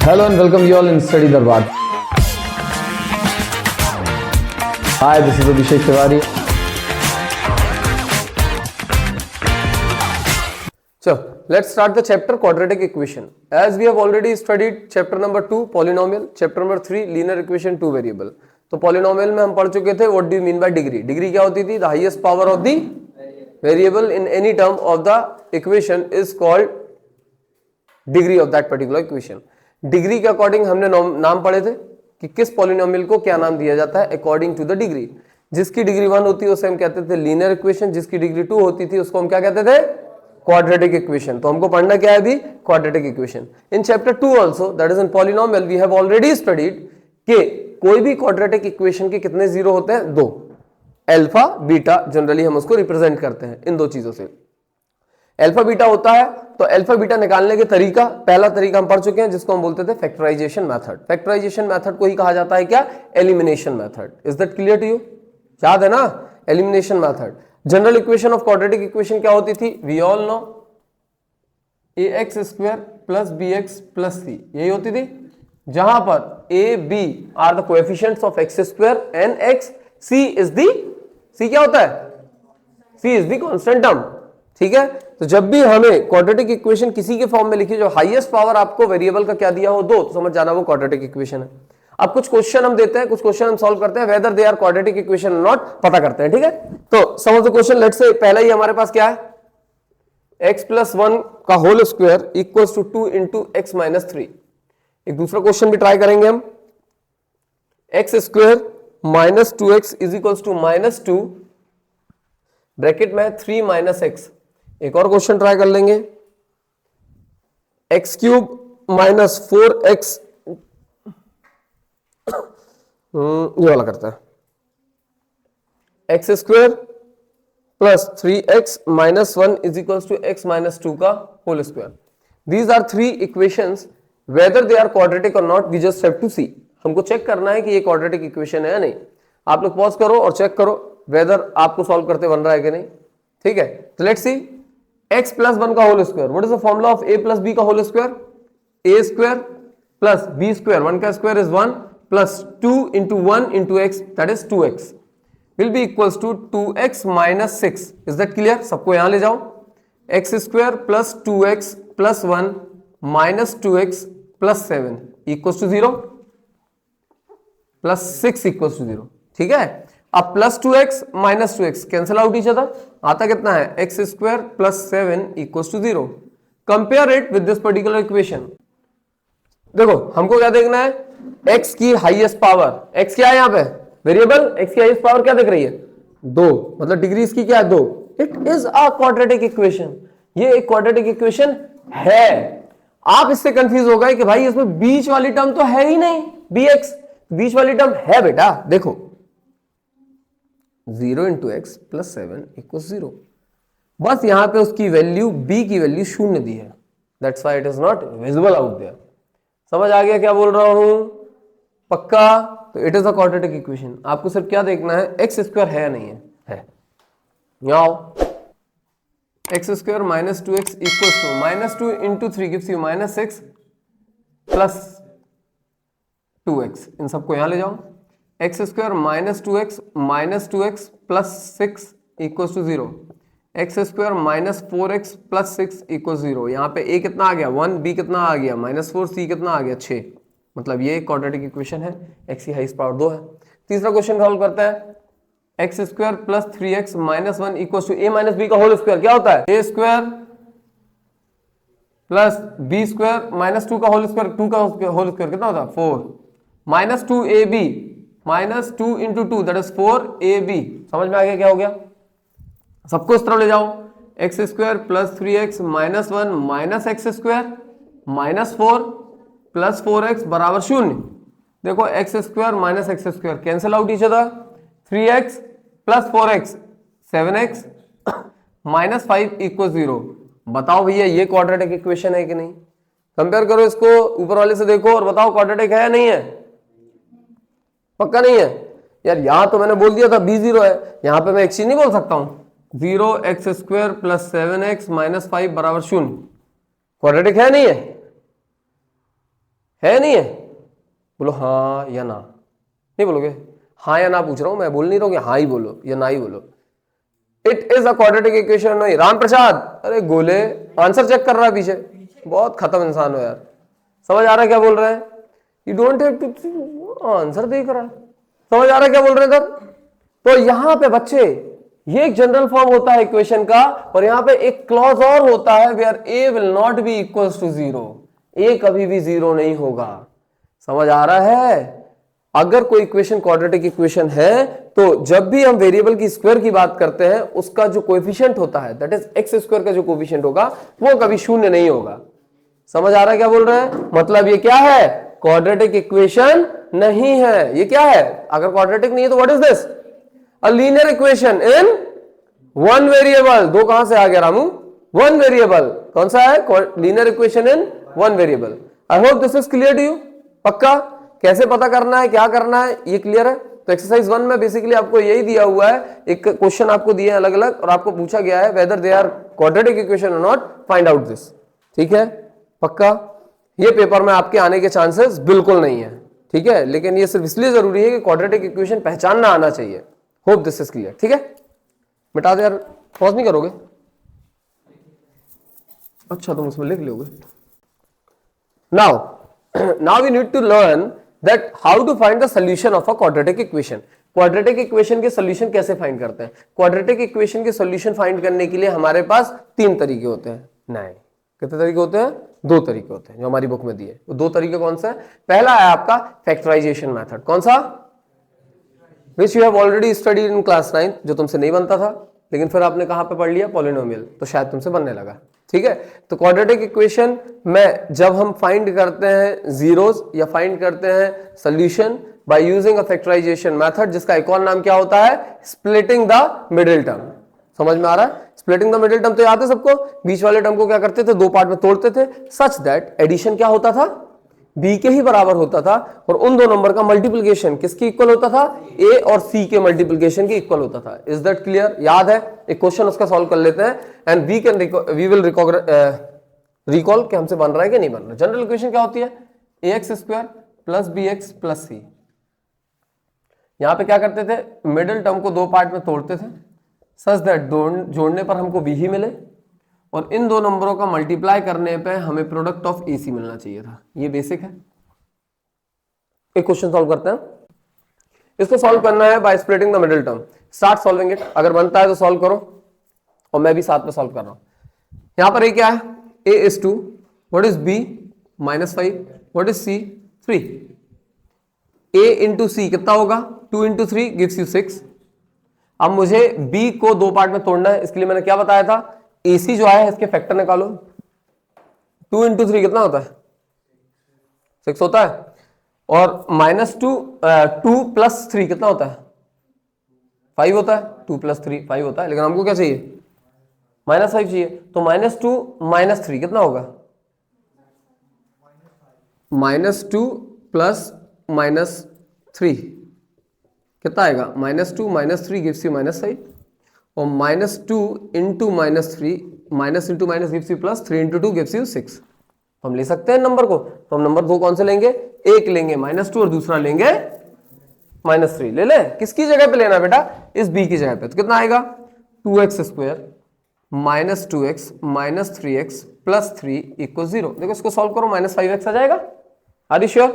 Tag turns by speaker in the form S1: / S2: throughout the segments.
S1: Hello and welcome you all in Study Darbar. Hi, this is Abhishek Tiwari. So, let's start the chapter quadratic equation. As we have already studied chapter number 2 polynomial, chapter number 3 linear equation 2 variable. तो polynomial में हम पढ़ चुके थे what do you mean by degree. Degree क्या होती थी? The highest power of the variable in any term of the equation is called degree of that particular equation. Degree के अकॉर्डिंग हमने नाम पढ़े थे कि किस पॉलिनोमियल को क्या नाम दिया जाता है अकॉर्डिंग टू द डिग्री. जिसकी डिग्री 1 होती है उसे हम कहते थे लीनियर इक्वेशन, जिसकी डिग्री 2 होती थी उसको हम क्या कहते थे? Quadratic equation. तो हमको पढ़ना क्या है अभी? Quadratic equation. In chapter 2 also that is in polynomial we have already studied कि कोई भी क्वाड्रेटिक इक्वेशन के कितने जीरो होते हैं? 2. अल्फा बीटा जनरली हम उसको रिप्रेजेंट करते हैं इन दो चीजों से. अल्फा बीटा होता है तो अल्फा बीटा निकालने के तरीका, पहला तरीका हम पढ़ चुके हैं जिसको हम बोलते थे फैक्टराइजेशन मेथड. फैक्टराइजेशन मेथड को ही कहा जाता है क्या? Elimination method. Is that clear to you? याद है ना? Elimination method. General equation of quadratic equation क्या होती थी? We all know ax square plus bx plus c, यही होती थी. जहां पर a b are the coefficients of x square and x, c is the, c क्या होता है? c is the constant term. ठीक है. तो जब भी हमें क्वाड्रेटिक इक्वेशन किसी के फॉर्म में लिखी जो हाईएस्ट पावर आपको वेरिएबल का क्या दिया हो 2, तो समझ जाना वो क्वाड्रेटिक इक्वेशन है. अब कुछ क्वेश्चन हम देते हैं, कुछ क्वेश्चन हम सॉल्व करते हैं, whether they are quadratic equation और नॉट पता करते हैं. ठीक है. तो some of the question let's say पहला ही हमारे पास क्या है? x प्लस 1 का whole square equals to 2 into x minus 3. एक दूसरा क्वेश्चन भी ट्राई करेंगे हम. X square minus 2x is equals to minus 2 bracket में 3 माइनस एक्स. एक और क्वेश्चन ट्राई कर लेंगे. एक्स क्यूब माइनस 4x, ये वाला करता है. X square plus 3x minus 1 is equals to x minus 2 का whole square. These are 3 equations. Whether they are quadratic और not we just have to see. हमको check करना है कि ये क्वाड्रेटिक इक्वेशन है या नहीं. आप लोग पॉज करो और चेक करो वेदर आपको सॉल्व करते बन रहा है कि नहीं. ठीक है. तो लेट्स सी. x प्लस 1 का whole square, what is the formula of a plus b का whole square? a square plus b square, 1 का square is 1 plus 2 into 1 into x that is 2x will be equals to 2x minus 6. Is that clear? सबको यहां ले जाओ. x square plus 2x plus 1 minus 2x plus 7 equals to 0 plus 6 equals to 0. ठीक है. अब plus 2x minus 2x cancel out each other. आता कितना है? X square plus 7 equals to 0. Compare it with this particular equation. देखो हमको क्या देखना है? x की हाईएस्ट पावर. x क्या है यहाँ पे? वेरिएबल. x की हाईएस्ट पावर क्या दिख रही है? 2. मतलब डिग्री इसकी क्या है? 2. It is a quadratic equation. ये एक क्वाड्रेटिक इक्वेशन है. आप इससे कंफ्यूज हो गए कि भाई इसमें बीच वाली टर्म तो है ही नहीं, bx. बीच वाली टर्म है बेटा. देखो 0 इंटू एक्स प्लस 7 इक्वल 0. बस यहां पे उसकी वैल्यू b की वैल्यू 0 दी है. That's why it is not visible out there. समझ आ गया क्या बोल रहा हूं? पक्का? तो it is a quadratic equation. आपको सिर्फ क्या देखना है? एक्स स्क्वायर है या नहीं है? है. यहाँ x square minus 2x equal to minus 2 into 3 gives you minus 6 plus 2x. इन सबको यहां ले जाओ. X square minus 2x plus 6 equals to 0. X square minus 4x plus 6 equal 0. यहाँ पे a कितना आ गया? 1. b कितना आ गया? माइनस 4. c कितना आ गया? 6. मतलब ये क्वाड्रेटिक इक्वेशन है. x की हाईएस्ट पावर 2 है. तीसरा क्वेश्चन सॉल्व करते हैं. X square plus 3x minus 1 equal to a minus b का होल स्क्वायर क्या होता है? a square plus b square minus 2 का होल स्क्वायर, 2 का होल स्क्वायर कितना होता है? 4 minus 2ab minus 2 into 2 that is 4ab. समझ में आ गया क्या हो गया? सबको इस तरफ ले जाओ. X square plus 3x minus 1 minus x square minus 4 plus 4x बराबर 0. देखो x square minus x square cancel out each other. 3x plus 4x 7x minus 5 equal 0. बताओ भैया ये क्वाड्रेटिक इक्वेशन है कि नहीं? कंपेयर करो इसको ऊपर वाले से, देखो और बताओ क्वाड्रेटिक है या नहीं है? पक्का नहीं है यार. यहां तो मैंने बोल दिया था b0 है, यहां पे मैं एक चीज नहीं बोल सकता हूं. 0x square plus 7x minus 5 बराबर 0. क्वाड्रेटिक है नहीं है? है नहीं है? बोलो हाँ या ना, नहीं बोलोगे? हाँ या ना पूछ रहा हूं मैं, बोल नहीं रहा हूँ कि हाँ ही बोलो या ना ही बोलो। It is a quadratic equation. नहीं राम प्रसाद, अरे गोले आंसर चेक कर रहा है पीछे, बहुत खत्म इंसान हो यार। समझ आ रहा है क्या बोल रहे हैं? You don't have to answer देख रहा है, समझ आ रहा है क्या बोल रहे हैं सर? तो यहां पे बच्चे ये एक जनरल फॉर्म होता है इक्वेशन का, और यहां पे एक क्लॉज और होता है where a will not be equals to zero, a कभी भी जीरो नहीं होगा। समझ आ रहा है? अगर कोई इक्वेशन क्वाड्रेटिक इक्वेशन है तो जब भी हम वेरिएबल की स्क्वायर की बात करते हैं उसका जो कोएफिशिएंट होता है दैट इज एक्स स्क्वायर का जो कोएफिशिएंट होगा वो कभी शून्य नहीं होगा। समझ आ रहा है क्या बोल रहे हैं? मतलब ये क्या है? क्वाड्रेटिक इक्वेशन नहीं है। ये क्या है? अगर क्वाड्रेटिक नहीं है तो what is this? A linear equation in one variable. दो कहां से आ गया रामू? One variable. कौन सा है? Linear equation in one variable. I hope this is clear to you. पक्का? कैसे पता करना है, क्या करना है, ये क्लियर है? तो एक्सरसाइज 1 में बेसिकली आपको यही दिया हुआ है, एक क्वेश्चन आपको दिए अलग अलग और आपको पूछा गया है whether they are quadratic equation और नॉट, फाइंड आउट दिस। ठीक है? पक्का? ये पेपर में आपके आने के चांसेस बिल्कुल नहीं है। ठीक है? लेकिन ये सिर्फ इसलिए जरूरी है कि क्वाड्रेटिक इक्वेशन पहचानना आना चाहिए। Hope this is clear. ठीक है? मिटा दो यार, पॉज नहीं करोगे? अच्छा तुम उसमें लिख लोगे। Now we need to learn that how to find the solution of a quadratic equation। Quadratic equation के सॉल्यूशन कैसे फाइंड करते हैं? क्वाड्रेटिक इक्वेशन के सॉल्यूशन फाइंड करने के लिए हमारे पास तीन तरीके होते हैं। नहीं, कितने तरीके होते हैं? दो तरीके होते हैं जो हमारी बुक में दिए। वो दो तरीके कौन सा है? पहला है आपका फैक्टराइजेशन मेथड। कौन सा? Which you have already studied in class 9, जो तुमसे नहीं बनता था लेकिन फिर आपने कहां पे पढ़ लिया? पॉलिनोमियल, तो शायद तुमसे बनने लगा। ठीक है? तो क्वाड्रेटिक इक्वेशन में जब हम फाइंड करते हैं जीरोस या फाइंड करते हैं solution by using a factorization method, जिसका एक और नाम क्या होता है? Splitting the middle term. समझ में आ रहा है? स्प्लिटिंग द मिडिल टर्म तो याद है सबको? बीच वाले टर्म को क्या करते थे? दो पार्ट में तोड़ते थे, सच दैट एडिशन क्या होता था? बी के ही बराबर होता था, और उन दो नंबर का मल्टीप्लिकेशन किसकी इक्वल होता था? ए और सी के मल्टीप्लिकेशन की इक्वल होता था। Is that clear? याद है? एक क्वेश्चन उसका सॉल्व कर लेते हैं एंड वी विल रिकॉल कि हमसे बन रहा है कि नहीं बन रहा। जनरल इक्वेशन क्या होती है? A x square plus b x plus c. यहां पे क्या करते थे? मिडिल टर्म को दो पार्ट में तोड़ते थे सच दैट जोड़ने पर हमको बी ही मिले, और इन दो नंबरों का मल्टीप्लाई करने पे हमें प्रोडक्ट ऑफ एसी मिलना चाहिए था। ये बेसिक है। एक क्वेश्चन सॉल्व करते हैं। इसको सॉल्व करना है bye splitting the middle term. Start solving it. अगर बनता है तो सॉल्व करो, और मैं भी साथ में सॉल्व कर रहा हूं। यहां पर ए क्या है? A is 2, what is b? -5, what is c? 3। A into c कितना होगा? 2 इंटू 3 गिव्स यू 6। अब मुझे बी को दो पार्ट में तोड़ना है, इसके लिए मैंने क्या बताया था? AC जो आया है इसके फैक्टर निकालो। 2 इंटू 3 कितना होता है? 6 होता है। और -2 प्लस 3 कितना होता है? 5 होता है। 2 प्लस 3 5 होता है, लेकिन हमको क्या चाहिए? -5 चाहिए। तो -2 -3 कितना होगा? -2 प्लस -3 कितना आएगा? -2 -3 गिव्स यू -5, और -2 into -3 minus into minus gives you plus, 3 into 2 gives you 6। तो हम ले सकते हैं नंबर को। तो हम नंबर दो कौन से लेंगे? एक लेंगे -2 और दूसरा लेंगे -3। ले ले। किसकी जगह पे लेना बेटा? इस b की जगह पे। तो कितना आएगा? 2x square minus 2x minus 3x plus 3 equal 0। देखो इसको सॉल्व करो, -5x आ जाएगा। Are you sure?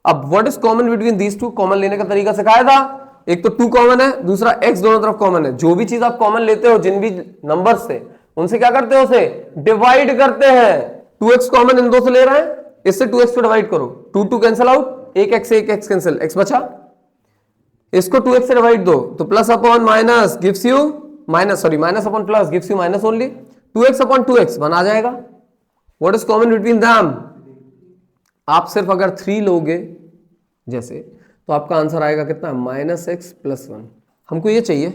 S1: अब what is common between these two? Common लेने का तरीका सिखाया था। एक तो 2 कॉमन है, दूसरा x दोनों तरफ कॉमन है। जो भी चीज आप कॉमन लेते हो जिन भी नंबर से, उनसे क्या करते हो? उसे डिवाइड करते हैं। 2x कॉमन इन दो से ले रहे हैं, इससे 2x को डिवाइड करो, 2 कैंसिल आउट, एक x कैंसिल, x बचा। इसको 2x से डिवाइड दो तो plus upon minus gives you minus, sorry minus upon plus gives you minus only. 2x upon 2x one आ जाएगा। What is common between them? आप सिर्फ अगर 3 लोगे जैसे, तो आपका आंसर आएगा कितना? -x plus 1। हमको ये चाहिए,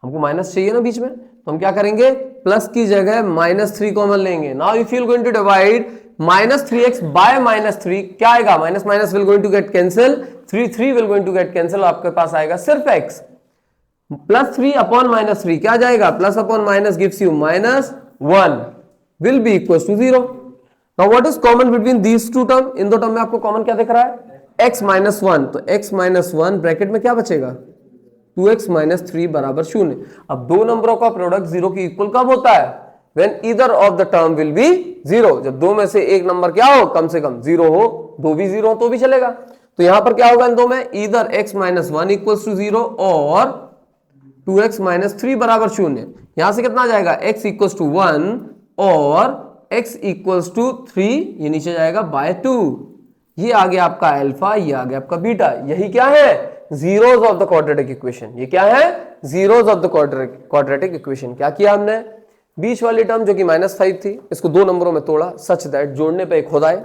S1: हमको माइनस चाहिए ना बीच में, तो हम क्या करेंगे? प्लस की जगह -3 कॉमन लेंगे। Now if you will going to divide -3x by -3, क्या आएगा? Minus minus will going to get cancel, 3 will going to get cancel, आपके पास आएगा सिर्फ x। +3 अपॉन -3 क्या जाएगा? Plus upon minus gives you -1 will be equal to 0। Now what is common between these two term? इन दो term में आपको कॉमन क्या दिख रहा है? x माइनस वन, तो x माइनस वन ब्रैकेट में क्या बचेगा? 2x माइनस थ्री बराबर शून्य। अब दो नंबरों का प्रोडक्ट जीरो की इक्वल कब होता है? When either of the term will be zero, जब दो में से एक नंबर क्या हो? कम से कम जीरो हो, दो भी जीरो हो तो भी चलेगा। तो यहां पर क्या होगा इन दो में? Either x minus one equals to zero और 2x माइनस थ्री बराबर शून्य। यहां से कितना आ जाएगा? x इक्वल्स टू वन और x इक्वल्स टू थ्री, ये नीचे जाएगा बाय टू। ये आ गया आपका अल्फा, ये आ गया आपका बीटा। यही क्या है? Zeros of the quadratic equation. ये क्या है? Zeros of the quadratic equation. क्या किया हमने? बीच वाली टर्म जो कि -5 थी, इसको दो नंबरों में तोड़ा सच दैट जोड़ने पे एक खुद आए।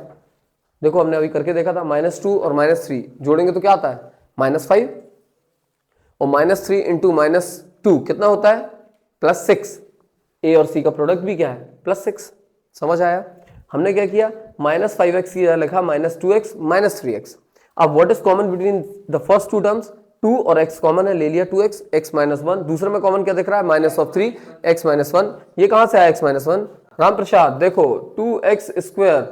S1: देखो हमने अभी करके देखा था, -2 और -3 जोड़ेंगे तो क्या आता है? -5 और -3 इंटू -2 कितना होता है? +6। ए और सी का प्रोडक्ट भी क्या है? +6। समझ आया? हमने क्या किया? -5x लिखा, -2x -3x। अब what is common between the first two terms? 2 और x कॉमन है, ले लिया 2x, x माइनस वन। दूसरे में कॉमन क्या दिख रहा है? -3 x माइनस वन। ये कहां से आया x minus one? Ram Prasad देखो 2x स्क्वायर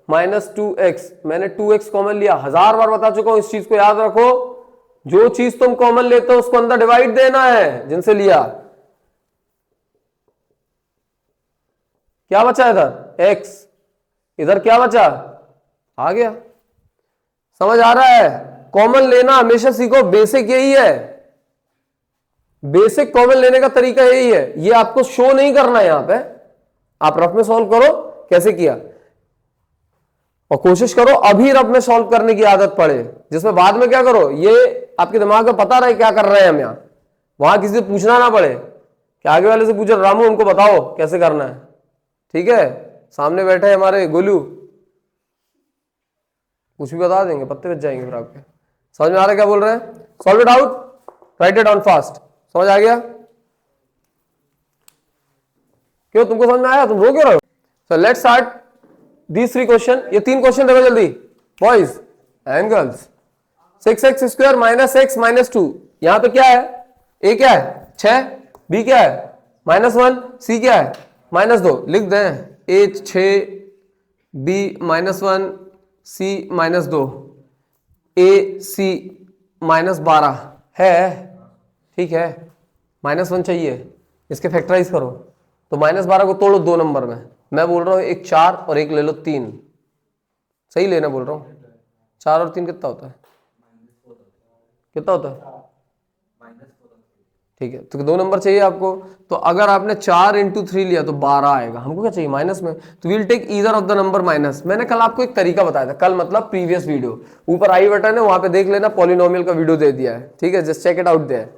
S1: -2x, मैंने 2x कॉमन लिया। 1000 बार बता चुका हूं, इस चीज को याद रखो। जो चीज तुम कॉमन लेते हो उसको अंदर डिवाइड देना है जिनसे लिया। क्या बचा इधर? x, इधर क्या बचा? आ गया। समझ आ रहा है? कॉमन लेना हमेशा सीखो, बेसिक यही है। बेसिक कॉमन लेने का तरीका यही है। ये आपको शो नहीं करना है यहां पे, आप रफ में सॉल्व करो कैसे किया, और कोशिश करो अभी रफ में सॉल्व करने की आदत पड़े, जिसमें बाद में क्या करो, ये आपके दिमाग में पता रहे क्या कर रहे हैं हम यहां, वहां किसी से पूछना ना पड़े कि आगे वाले से पूछो रामू उनको बताओ कैसे करना है। ठीक है, सामने बैठे हमारे गोलू, कुछ भी बता देंगे, पत्ते बच जाएंगे फिर आपके। समझ में आ रहा है क्या बोल रहे हैं? Solve it out, right it down fast. समझ आ गया? क्यों, तुमको समझ में आया? तुम रो क्यों रहे हो? So let's start these 3 question. ये 3 क्वेश्चन देखो जल्दी boys and girls. 6x square minus x minus 2, यहां पे क्या है? a क्या है? 6, b क्या है? -1, c क्या है? -2। लिख दें a 6, b -1, c -2, a c -12 है। ठीक है, -1 चाहिए, इसके फैक्टराइज करो तो -12 को तोड़ो 2 नंबर में। मैं बोल रहा हूं एक 4 और एक ले लो 3, सही लेना बोल रहा हूं। 4 और 3 कितना होता है? कितना होता है? ठीक है, तो 2 नंबर चाहिए आपको। तो अगर आपने 4 × 3 लिया तो 12 आएगा। हमको क्या चाहिए? माइनस में। तो we'll take either of the number minus. मैंने कल आपको एक तरीका बताया था, कल मतलब प्रीवियस वीडियो, ऊपर आई बटन है वहां पे देख लेना, पॉलिनोमियल का वीडियो दे दिया है। ठीक है, just check it out there.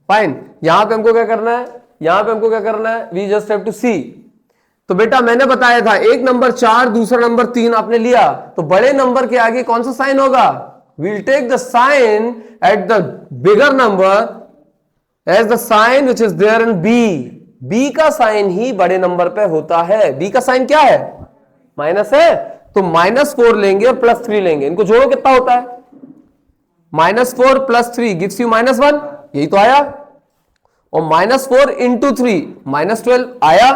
S1: Fine, यहां पे हमको क्या करना है? यहां पे हमको क्या करना है? वी जस्ट हैव टू सी। तो बेटा मैंने बताया था एक नंबर 4, दूसरा नंबर 3 आपने लिया, तो बड़े नंबर के आगे कौन सा साइन होगा? We'll take the sign at the bigger number as the sign which is there in b. B का साइन ही बड़े नंबर पे होता है। बी का साइन क्या है? माइनस है, तो -4 लेंगे और +3 लेंगे। इनको जोड़ो कितना होता है? -4 + 3 गिव्स यू -1, यही तो आया। और -4 × 3 -12 आया।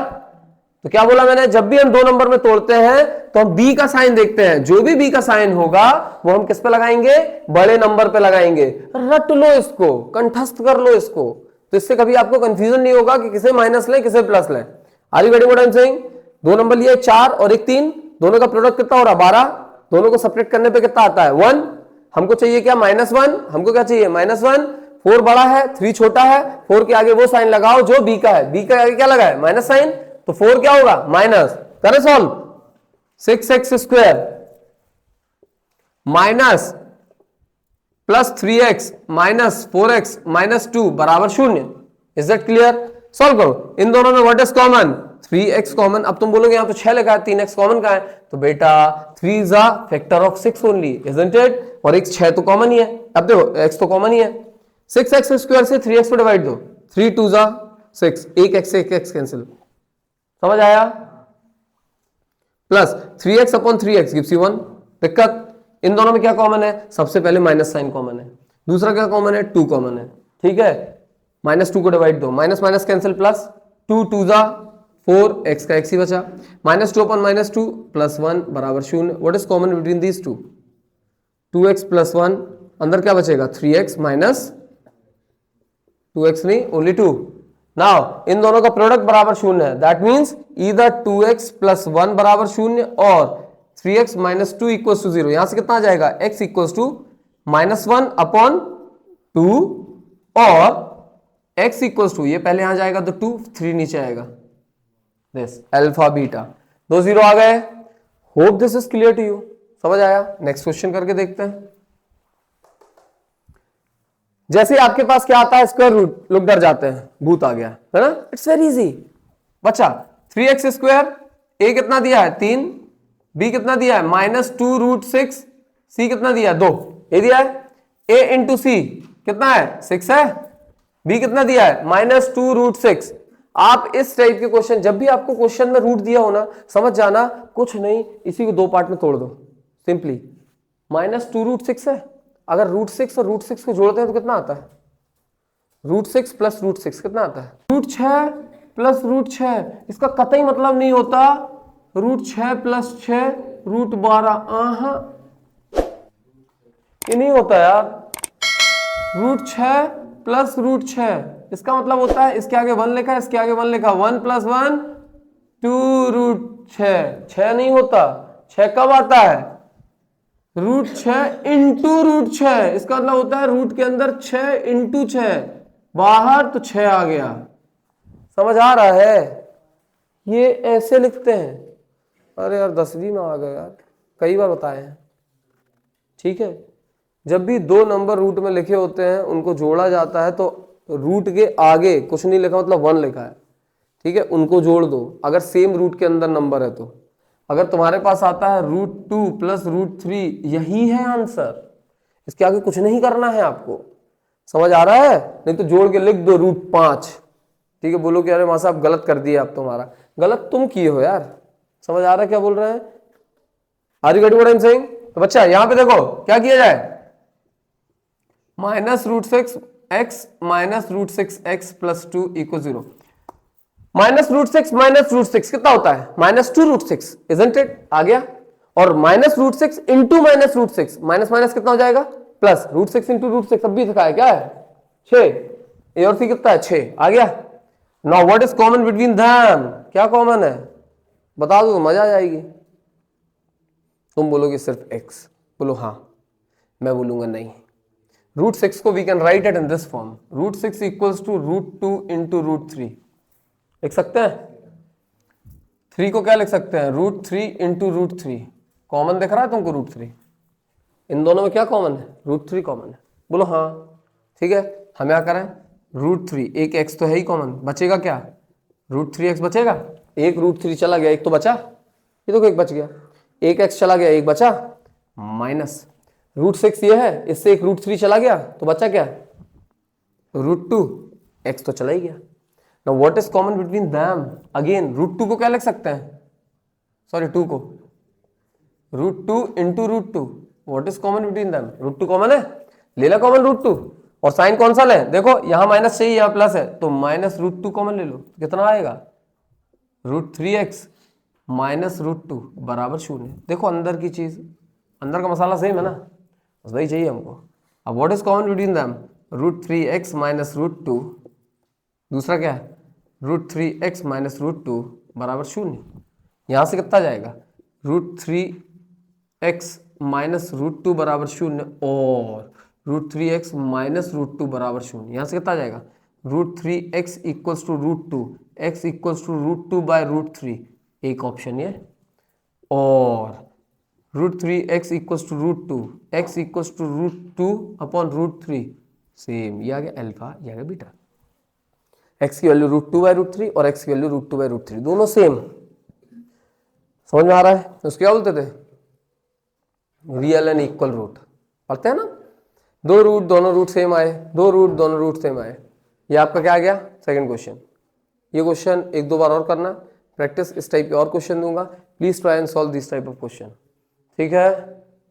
S1: तो क्या बोला मैंने? जब भी हम 2 नंबर में तोड़ते हैं तो हम बी का साइन देखते हैं, जो भी बी का साइन होगा वो हम किस पे लगाएंगे? बड़े नंबर पे लगाएंगे। रट लो इसको, कंठस्थ कर लो इसको, तो इससे कभी आपको कंफ्यूजन नहीं होगा कि किसे माइनस लें किसे प्लस लें। Are you getting what I am saying? 2 number लिए 4 और एक 3, दोनों का प्रोडक्ट कितना हो रहा? 12। दोनों को सेपरेट करने पे कितना आता है? 1। हमको चाहिए क्या? -1। हमको क्या चाहिए? -1। 4 बड़ा है, 3 छोटा है, 4 के आगे वो साइन लगाओ जो बी का है। बी के आगे क्या लगा है? माइनस साइन, तो 4 क्या होगा? माइनस। करें solve. 6x square minus +3x minus 4x minus 2 बराबर 0। Is that clear? सॉल्व करो। इन दोनों में what is common? 3x common. अब तुम बोलोगे यहां तो 6 लिखा है, 3x कॉमन का है, तो बेटा 3 is a factor of 6 only, isn't it? और एक 6 तो कॉमन ही है। अब देखो x तो कॉमन ही है, 6x स्क्वायर से 3x को डिवाइड दो, 3 2 जा 6, एक x से एक x कैंसिल। समझ आया? Plus 3x upon 3x gives you 1। दिक्कत? इन दोनों में क्या कॉमन है? सबसे पहले माइनस साइन कॉमन है, दूसरा क्या कॉमन है? 2 कॉमन है। ठीक है, -2 को डिवाइड दो, माइनस माइनस कैंसिल, प्लस 2 2 जा 4x का x ही बचा, -2 अपॉन -2 +1 बराबर 0। What is common between these to? 2x + 1, अंदर क्या बचेगा? 3x माइनस 2x नहीं, ओनली 2। नाउ इन दोनों का प्रोडक्ट बराबर 0 है, दैट मीन्स ईदर 2x + 1 बराबर 0 और 3x - 2 = 0। यहां से कितना आ जाएगा? x = -1 अपॉन 2 और x = ये पहले यहां जाएगा तो 2, 3 नीचे आएगा, दिस अल्फा बीटा, 2 0 आ गए। Hope this is clear to you, समझ आया? नेक्स्ट क्वेश्चन करके देखते हैं। जैसे आपके पास क्या आता है? स्क्वायर रूट, लोग डर जाते हैं, भूत आ गया है ना? इट्स वेरी इजी बच्चा। 3x², a कितना दिया है? 3, b कितना दिया है? -2√6, c कितना दिया है? 2, ये दिया है। a इंटू सी कितना है? 6 है। b कितना दिया है? -2√6। आप इस टाइप के क्वेश्चन, जब भी आपको क्वेश्चन में रूट दिया हो ना, समझ जाना कुछ नहीं, इसी को 2 पार्ट में तोड़ दो सिंपली। -2√6 है, अगर √6 और √6 को जोड़ते हैं तो कितना आता है? √6 + √6 कितना आता है? √6 + √6। इसका कतई मतलब नहीं होता √6 + 6 √12। ये नहीं होता यार। √6 + √6 इसका मतलब होता है, इसके आगे 1 लिखा है, इसके आगे 1 लिखा, 1 + 1 2√6। 6 नहीं होता। 6 कब आता है? √6 इंटू √6। इसका मतलब होता है रूट के अंदर 6 इंटू 6, बाहर तो 6 आ गया। समझ आ रहा है? ये ऐसे लिखते हैं। अरे यार 10वीं में आ गए यार, कई बार बताए हैं। ठीक है, जब भी 2 नंबर रूट में लिखे होते हैं उनको जोड़ा जाता है तो रूट के आगे कुछ नहीं लिखा, मतलब 1 लिखा है, ठीक है, उनको जोड़ दो अगर सेम रूट के अंदर नंबर है तो। अगर तुम्हारे पास आता है √2 + √3, यही है आंसर, इसके आगे कुछ नहीं करना है आपको। समझ आ रहा है? नहीं तो जोड़ के लिख दो √5, ठीक है। बोलो कि अरे मां साहब गलत कर दिया, अब तुम्हारा गलत तुम किए हो यार। समझ आ रहा है क्या बोल रहे हैं? Are you getting what I am saying? तो बच्चा यहां पे देखो क्या किया जाए, -√6x -√6x + 2 = 0। -√6 -√6 कितना होता है? -2√6, इजंट इट? आ गया। और -√6 इंटू -√6, माइनस कितना हो जाएगा? प्लस √6 इंटू √6, अब भी दिखा है क्या है? 6। ए और सी कितना है? 6 आ गया। Now what is common between them? क्या कॉमन है बता दो, मजा आ जाएगी। तुम बोलोगे सिर्फ x, बोलो हाँ, मैं बोलूंगा नहीं। √6 को we can write it in this form, √6 = √2 into √3 लिख सकते हैं। 3 को क्या लिख सकते हैं? √3 इंटू √3। कॉमन दिख रहा है तुमको √3? इन दोनों में क्या कॉमन है? √3 कॉमन है। बोलो हाँ, ठीक है। हम क्या करें? √3, एक x तो है ही कॉमन, बचेगा क्या? √3x बचेगा। एक √3 चला गया, एक तो बचा, ये तो एक बच गया। एक x चला गया, एक बचा, माइनस √6 ये है, इससे एक √3 चला गया तो बचा क्या? √2, x तो चला ही गया। Now what is common between them? Again √2 को क्या लिख सकते हैं? सॉरी 2 को √2 into √2। What is common between them? √2 common है, ले ला कॉमन √2। और साइन कौन सा ले? देखो यहां माइनस चाहिए, यहां प्लस है, तो -√2 कॉमन ले लो, कितना आएगा? √3x -√2 बराबर 0। देखो अंदर की चीज, अंदर का मसाला सेम है ना, बस वही चाहिए हमको। अब what is common between them? √3x -√2, दूसरा क्या है? √3x -√2 बराबर 0। यहां से कितना जाएगा? √3x -√2 बराबर 0 और √3x -√2 बराबर 0। यहां से कितना जाएगा? √3x = √2, x = √2/√3, एक ऑप्शन ये, और √3x = √2, x = √2/√3, सेम। ये आ गया अल्फा, ये आ गया बीटा। x की वैल्यू √2/√3 और x की वैल्यू √2/√3, दोनों सेम। समझ में आ रहा है? उसको क्या बोलते थे? रियल एंड इक्वल रूट, पढ़ते हैं ना? दो रूट, दोनों रूट सेम आए, दो रूट, दोनों रूट सेम आए। ये आपका क्या आ गया? Second question. ये क्वेश्चन 1-2 बार और करना प्रैक्टिस, इस टाइप के और क्वेश्चन दूंगा, please try and solve this type of question. ठीक है,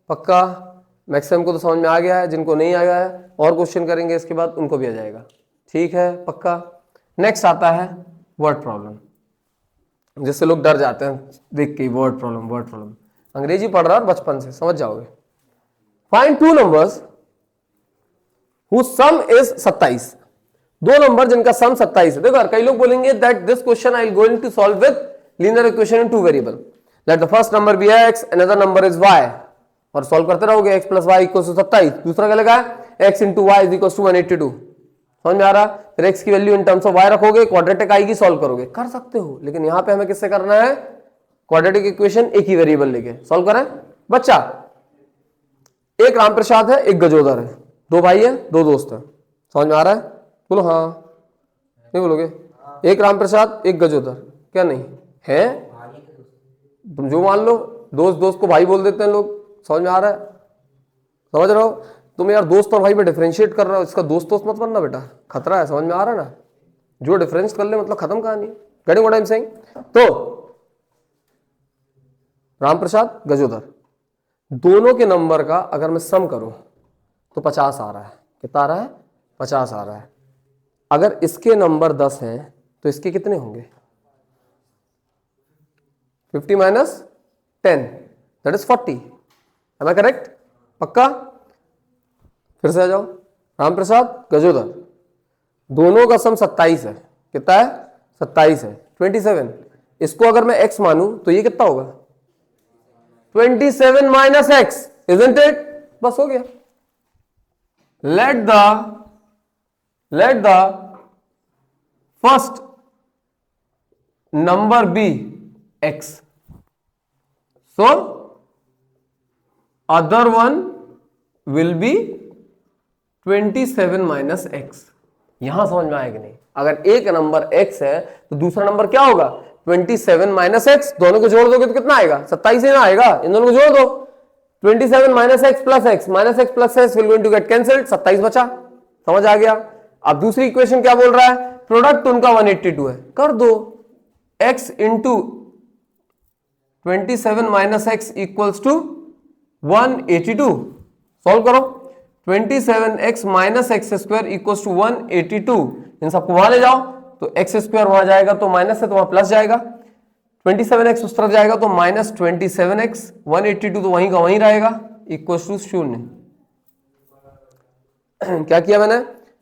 S1: पक्का? मैक्सिमम को तो समझ में आ गया है, जिनको नहीं आया है और क्वेश्चन करेंगे इसके बाद उनको भी आ जाएगा। ठीक है, पक्का? नेक्स्ट आता है वर्ड प्रॉब्लम। जिससे लोग डर जाते हैं देख के वर्ड प्रॉब्लम। अंग्रेजी पढ़ रहा है बचपन से, समझ जाओगे। Find two numbers whose sum is 27, दो नंबर जिनका सम 27 है। देखो कई लोग बोलेंगे that this question I will going to solve with linear equation in two variable, let the first number be x, another number is y, और solve करते रहोगे। x plus y equal to 27, दूसरा क्या लगा x into y is equal to 182, समझ में आ रहा। फिर x की value in terms of y रखोगे, क्वाड्रेटिक आएगी, सॉल्व करोगे, कर सकते हो। लेकिन यहां पे हमें किससे करना है, क्वाड्रेटिक इक्वेशन एक ही वेरिएबल लेके सॉल्व करें। बच्चा एक राम प्रसाद है, एक गजोदर है, दो भाई है, दो दोस्त है, समझ में आ रहा है, बोलो हाँ, नहीं बोलोगे। एक राम प्रसाद एक गजोदर, क्या नहीं है, तुम जो मान लो, दोस्त को भाई बोल देते हैं लोग, समझ में आ रहा है, समझ रहे हो। तुम यार दोस्त और भाई में डिफरेंशिएट कर रहे हो, इसका दोस्त मत बनना बेटा, खतरा है, समझ में आ रहा है ना। जो डिफरेंस कर ले मतलब खत्म कहानी, getting what I am saying. तो राम प्रसाद गजोदर, दोनों के नंबर का अगर मैं सम करूं तो 50 आ रहा है। कितना आ रहा है, 50 आ रहा है। अगर इसके नंबर 10 हैं तो इसके कितने होंगे, 50 minus 10 that is 40, am I correct, पक्का। फिर से आ जाओ, राम प्रसाद गजोदर, दोनों का सम 27 है। कितना है, 27 है, 27। इसको अगर मैं x मानूं तो ये कितना होगा, 27 माइनस x, इजंट इट, बस हो गया। let the first number be x, so other one will be 27 minus x। यहां समझ में आएगा नहीं, अगर एक नंबर x है तो दूसरा नंबर क्या होगा, 27 माइनस एक्स। दोनों को जोड़ दोगे तो कितना आएगा, 27 ही ना आएगा, इन दोनों को जोड़ दो, 27 minus x plus x, minus x plus x will going to get cancelled, 27 बचा, समझ आ गया। अब दूसरी इक्वेशन क्या बोल रहा है, प्रोडक्ट उनका 182 है, कर दो, x into 27 minus x equals to 182, solve करो। 27x minus x square equals to 182, इन सबको वहां ले जाओ तो एक्स स्क्वायर वहां जाएगा तो माइनस है तो वहां प्लस जाएगा, 27x उस तरफ जाएगा तो माइनस 27x, 182 तो वहीं का वहीं रहेगा, इक्वल्स टू 0। क्या किया मैंने,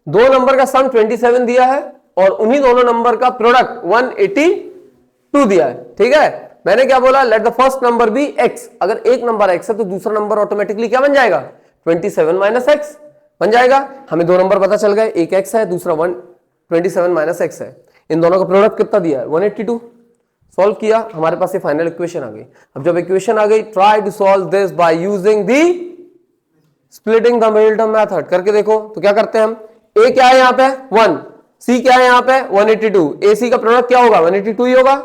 S1: दो नंबर का सम 27 दिया है और उन्हीं दोनों नंबर का प्रोडक्ट 182 दिया है, ठीक है। मैंने क्या बोला, let the first number be x, अगर एक नंबर x है तो दूसरा नंबर ऑटोमेटिकली क्या बन जाएगा, 27 माइनस एक्स बन जाएगा। हमें दो नंबर पता चल गए, एक x है दूसरा 27 माइनस एक्स है, इन दोनों का प्रोडक्ट कितना दिया है, 182। सॉल्व किया, हमारे पास ये फाइनल इक्वेशन आ गई। अब जब इक्वेशन आ गई, try to solve this by using the splitting the middle term method, करके देखो। तो क्या करते हैं हम, a क्या है यहाँ पे 1, c क्या है यहाँ पे 182, ac का प्रोडक्ट क्या होगा 182 ही होगा,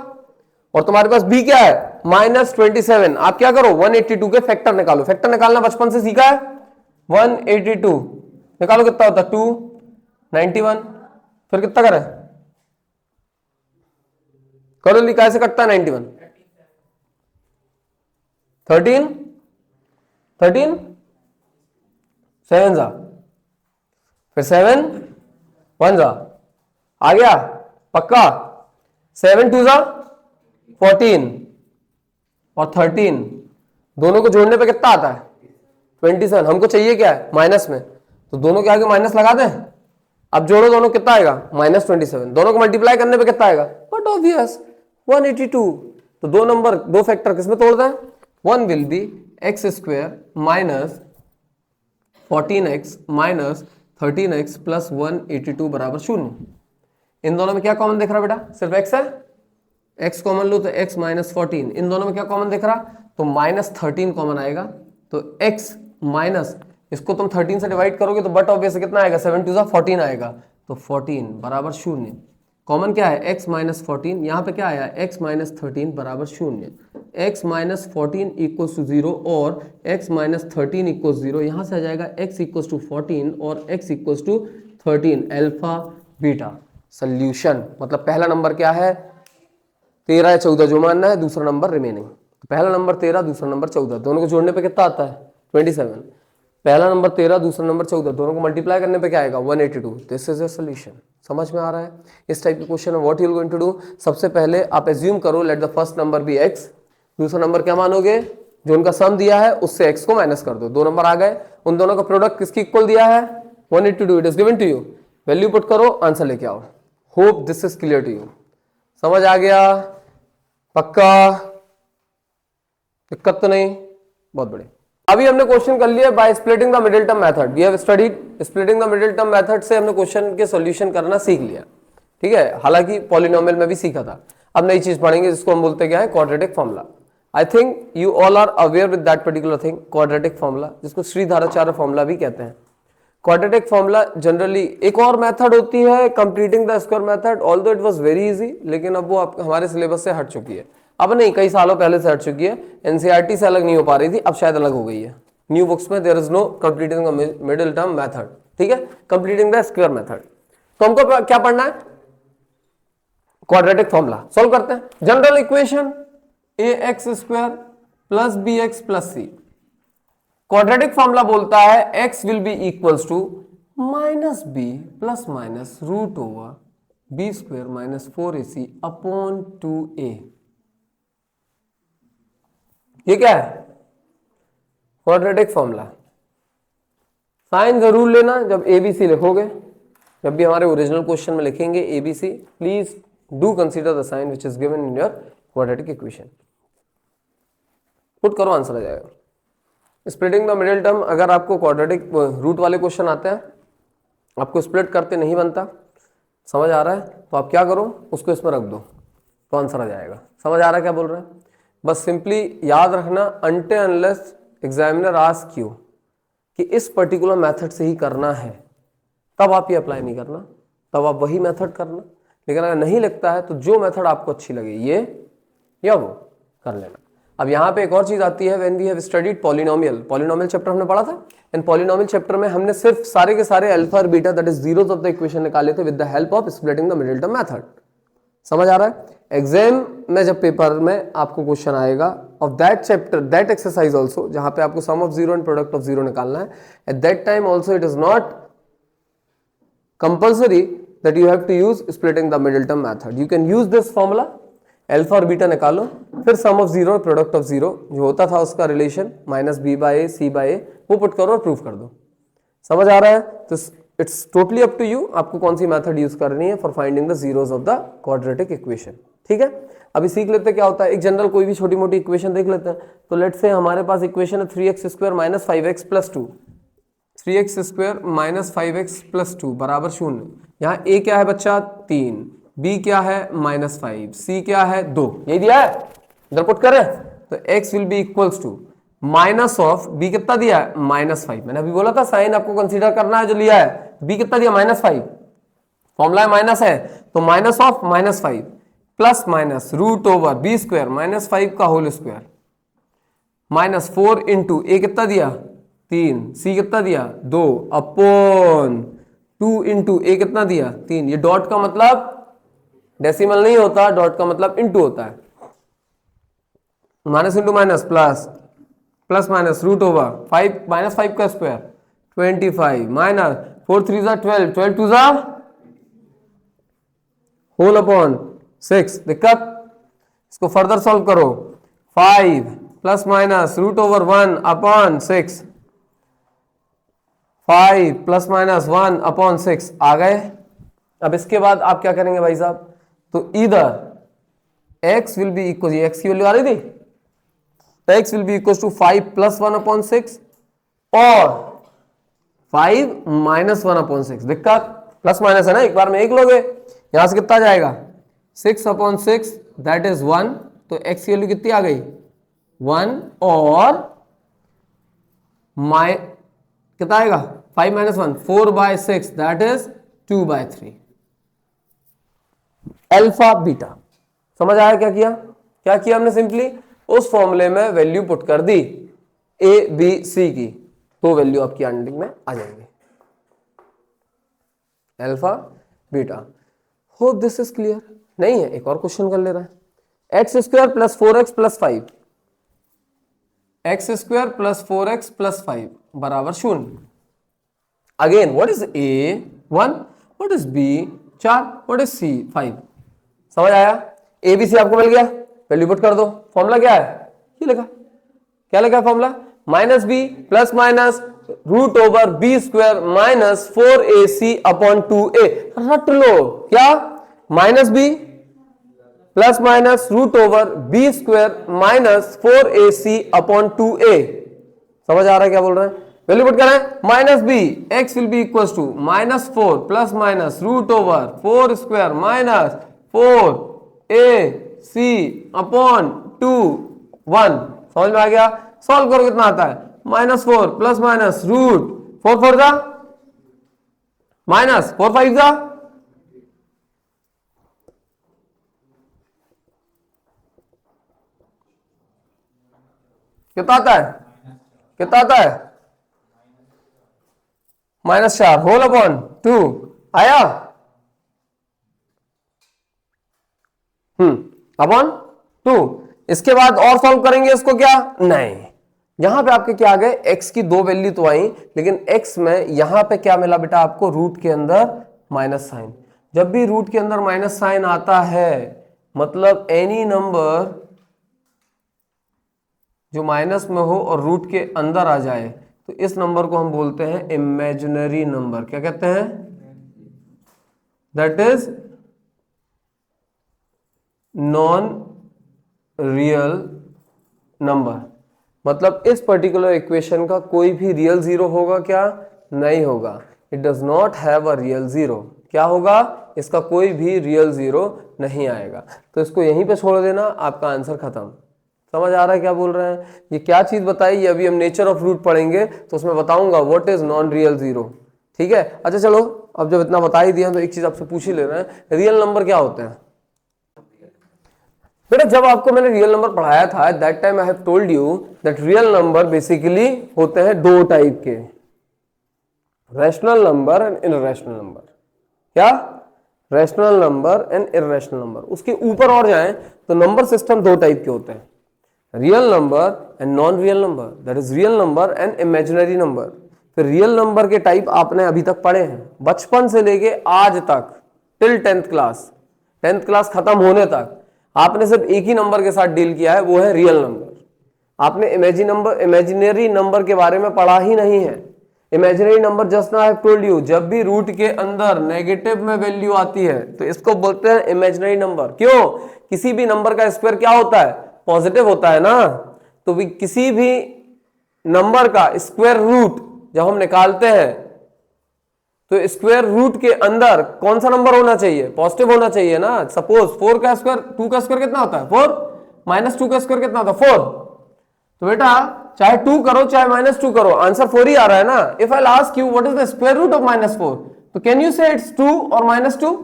S1: और तुम्हारे पास b क्या है माइनस 27। आप क्या करो 182 के फैक्टर निकालो, फैक्टर निकालना बचपन से सीखा है, 182 निकालो कितना होता है 291, फिर कितना करे करो, लिखा से कटता है 91, 13 7 जा, फिर 7 1 जा, आ गया पक्का, 7 2 जा 14 और 13 दोनों को जोड़ने पे कितना आता है 27। हमको चाहिए क्या है माइनस में, तो दोनों के आगे माइनस लगा दें। अब जोड़ो दोनों, कितना आएगा माइनस 27, दोनों को मल्टीप्लाई करने पे कितना आएगा, बट ऑब्वियस 182। तो दो नंबर दो फैक्टर किसमें तोड़ दें, one will be x square minus 14x minus 13x plus 182 बराबर 0। इन दोनों में क्या कॉमन दिख रहा बेटा, सिर्फ x है, x कॉमन लो तो x माइनस 14, इन दोनों में क्या कॉमन दिख रहा, तो माइनस 13 कॉमन आएगा, तो x माइनस, इसको तुम 13 से डिवाइड करोगे तो बट ऑब्वियस कितना आएगा 7 2 14 आएगा, तो 14 बराबर 0। कॉमन क्या है x माइनस 14, यहाँ पे क्या आया x माइनस 13 बराबर 0, x माइनस 14 इक्वल्स टू 0 और x माइनस 13 इक्वल्स 0, यहाँ से आ जाएगा x इक्वल्स टू 14 और x equals to 13 alpha beta. Solution मतलब पहला नंबर क्या है 13 या 14 जो मानना है, दूसरा नंबर रिमेनिंग। पहला नंबर 13, दूसरा नंबर 14, दोनों को जोड़ने पे कितना आता है 27। पहला नंबर 13, दूसरा नंबर 14, दोनों को मल्टीप्लाई करने पे क्या आएगा 182। This is a solution. समझ में आ रहा है? इस टाइप के क्वेश्चन है। What you are going to do, सबसे पहले आप एज्यूम करो let the first number be x, दूसरा नंबर क्या मानोगे, जो उनका सम दिया है उससे x को माइनस कर दो, 2 नंबर आ गए। उन दोनों का प्रोडक्ट किसकी इक्वल दिया है 182, it is given to you. Value put करो, आंसर लेके आओ। Hope this is clear to you. समझ आ गया? पक्का? दिक्कत तो नहीं? बहुत बढ़िया। अभी हमने क्वेश्चन कर लिया by splitting the middle term method. We have studied splitting the middle term method से हमने क्वेश्चन के सॉल्यूशन करना सीख लिया, ठीक है। हालांकि पॉलिनोमियल में भी सीखा था। अब नई चीज पढ़ेंगे जिसको हम बोलते क्या है quadratic formula. I think you all are aware with that particular thing, quadratic formula, जिसको श्रीधाराचार्य फॉर्मूला भी कहते हैं। क्वाड्रेटिक फॉर्मूला जनरली एक और मेथड होती है completing the square method, although it was very easy, लेकिन अब वो हमारे सिलेबस से हट चुकी है। अब नहीं, कई सालों पहले से हट चुकी है, एनसीईआरटी से अलग नहीं हो पा रही थी, अब शायद अलग हो गई है। न्यू बुक्स में there is no completing the middle term method, ठीक है, कंप्लीटिंग द स्क्वायर मेथड। तो हमको क्या पढ़ना है, क्वाड्रेटिक फॉर्मूला सॉल्व करते हैं। General equation ax square plus bx plus c। Quadratic formula बोलता है x will be equals to minus b plus minus root over b square minus 4ac upon 2a। ये क्या है क्वाड्रेटिक फॉर्मूला। साइन जरूर लेना जब एबीसी लिखोगे, जब भी हमारे ओरिजिनल क्वेश्चन में लिखेंगे ABC, please do consider the sign which is given in your quadratic equation. Put करो, आंसर आ जाएगा। स्प्लिटिंग द मिडिल टर्म, अगर आपको क्वाड्रेटिक रूट वाले क्वेश्चन आते हैं, आपको स्प्लिट करते नहीं बनता, समझ आ रहा है, तो आप क्या करो, उसको इसमें रख दो तो आंसर आ जाएगा। समझ आ रहा है क्या बोल रहे हैं? बस सिंपली याद रखना, until unless examiner ask you कि इस पर्टिकुलर मेथड से ही करना है, तब आप ये अप्लाई नहीं करना, तब आप वही मेथड करना। लेकिन अगर नहीं लगता है तो जो मेथड आपको अच्छी लगे ये या वो कर लेना। अब यहाँ पे एक और चीज आती है, when we have studied polynomial, polynomial chapter हमने पढ़ा था। इन पॉलिनोमियल चैप्टर में हमने सिर्फ सारे के सारे अल्फा और beta that is zeros of the equation निकाले थे with the help of splitting the middle term method. समझ आ रहा है? एग्जाम में जब पेपर में आपको क्वेश्चन आएगा of that chapter, that exercise also, जहां पे आपको sum of zero and product of zero निकालना है, at that time also it is not compulsory that you have to use splitting the middle term method. You can use this formula, alpha और beta निकालो, फिर sum of zero product of zero जो होता था उसका relation minus b by a c by a, वो put करो और प्रूव कर दो। समझ आ रहा है? तो it's totally up to you, आपको कौन सी मेथड यूज करनी है for finding the zeros of the quadratic equation, ठीक है। अभी सीख लेते हैं क्या होता है, एक जनरल कोई भी छोटी मोटी इक्वेशन देख लेते हैं। तो लेट्स से हमारे पास इक्वेशन है 3x square minus 5x plus 2, 3x square minus 5x plus 2 बराबर 0। यहाँ a क्या है बच्चा 3, b क्या है माइनस 5, c क्या है 2, यही दिया है, इधर पुट करें तो x will be equals to minus of b कितना दिया है माइनस 5। मैंने अभी बोला था साइन आपको कंसीडर करना है जो लिया है, b कितना दिया माइनस 5, फॉर्मूला माइनस है तो minus of minus 5 plus minus root over b square minus 5 का whole square minus 4 into a कितना दिया 3, सी कितना दिया 2 अपॉन 2 इंटू ए कितना दिया 3। ये डॉट का मतलब डेसिमल नहीं होता, डॉट का मतलब इंटू होता है। Minus into minus plus, plus minus root over 5 minus 5 का स्क्वायर 25 माइनस 4 3 जा 12, 12 2 जा होल अपॉन 6। दिक्कत, इसको फर्दर सॉल्व करो, 5 plus minus root over 1 upon 6, 5 plus minus 1 upon 6 आ गए। अब इसके बाद आप क्या करेंगे भाई साहब, तो इधर x will be equal, x की वैल्यू आ रही थी, तो x will be equal to 5 plus 1 upon 6 और 5 माइनस 1 अपॉन 6। दिक्कत, प्लस माइनस है ना, एक बार में एक लोगे, यहां से कितना जाएगा 6 अपॉन 6 दैट इज 1, तो x की वैल्यू कितनी आ गई 1 और कितना आएगा 5 minus 1 4 by 6 that is 2 by 3। Alpha beta, समझ आया क्या किया? क्या किया हमने, सिंपली उस फॉर्मूले में वैल्यू पुट कर दी ए बी सी की, तो वैल्यू आपकी एंडिंग में आ जाएंगे। Alpha beta, hope this is clear. नहीं है, एक और क्वेश्चन कर ले रहा है। X square plus 4x plus 5, x square plus 4x plus 5, बराबर 0। Again what is a 1, what is b 4, what is c 5। समझ आया? ए बी सी आपको मिल गया, वैल्यू पुट कर दो। फॉर्मूला क्या है? ये लिखा, क्या लिखा है formula? Minus b plus minus root over b square minus 4ac upon 2a। रट लो, क्या? Minus b plus minus root over b square minus 4ac upon 2a। समझ आ रहा है क्या बोल रहे हैं? वैल्यू पुट करें, minus b x will be equal to minus 4 plus minus root over 4 square minus 4ac upon 2 1। समझ में आ गया? सॉल्व करो, कितना आता है? -4 प्लस माइनस रूट 4 4 जा माइनस 4 5 जा, कितना आता है? कितना आता है? -4 होल अपॉन 2 आया, अपॉन 2। इसके बाद और सॉल्व करेंगे इसको क्या? नहीं, यहां पे आपके क्या आ गए? x की 2 वैल्यू तो आई, लेकिन x में यहां पे क्या मिला बेटा आपको? रूट के अंदर माइनस साइन। जब भी रूट के अंदर माइनस साइन आता है, मतलब एनी नंबर जो माइनस में हो और रूट के अंदर आ जाए, तो इस नंबर को हम बोलते हैं इमेजिनरी नंबर। क्या कहते हैं? That is non real number. मतलब इस पर्टिकुलर इक्वेशन का कोई भी रियल जीरो होगा क्या? नहीं होगा। It does not have a real zero. क्या होगा? इसका कोई भी रियल जीरो नहीं आएगा। तो इसको यहीं पे छोड़ देना, आपका आंसर खत्म। समझ आ रहा है क्या बोल रहे हैं? ये क्या चीज बताई? ये अभी हम नेचर ऑफ रूट पढ़ेंगे तो उसमें बताऊंगा what is non real zero. ठीक है, अच्छा चलो, अब जब इतना बता ही दिया तो एक चीज आपसे पूछ ही ले रहे हैं, रियल नंबर क्या होते हैं? बेटा जब आपको मैंने रियल नंबर पढ़ाया था, that time I have told you that real number basically होते हैं दो टाइप के, rational number and irrational number. क्या? Rational number and irrational number. उसके ऊपर और जाएं तो नंबर सिस्टम दो टाइप के होते हैं, real number and non real number. That is real number and imaginary number. फिर रियल नंबर के टाइप आपने अभी तक पढ़े हैं, बचपन से लेके आज तक, till 10th class. 10th class खत्म होने तक आपने सिर्फ एक ही नंबर के साथ डील किया है, वो है रियल नंबर। आपने इमेजिनरी नंबर के बारे में पढ़ा ही नहीं है। Imaginary number just now I have told you, जब भी रूट के अंदर नेगेटिव में वैल्यू आती है तो इसको बोलते हैं इमेजिनरी नंबर। क्यों? किसी भी नंबर का स्क्वायर क्या होता है? पॉजिटिव होता है ना। तो भी किसी भी नंबर का स्क्वायर रूट जब हम निकालते हैं तो स्क्वायर रूट के अंदर कौन सा नंबर होना चाहिए? पॉजिटिव होना चाहिए ना। सपोज 4 का स्क्वायर, 2 का स्क्वायर कितना होता है? 4 माइनस 2 का स्क्वायर कितना होता है? 4। तो बेटा चाहे 2 करो चाहे -2 करो, आंसर 4 ही आ रहा है ना। If I ask you what is the square root of -4, तो कैन यू से इट्स 2 और -2?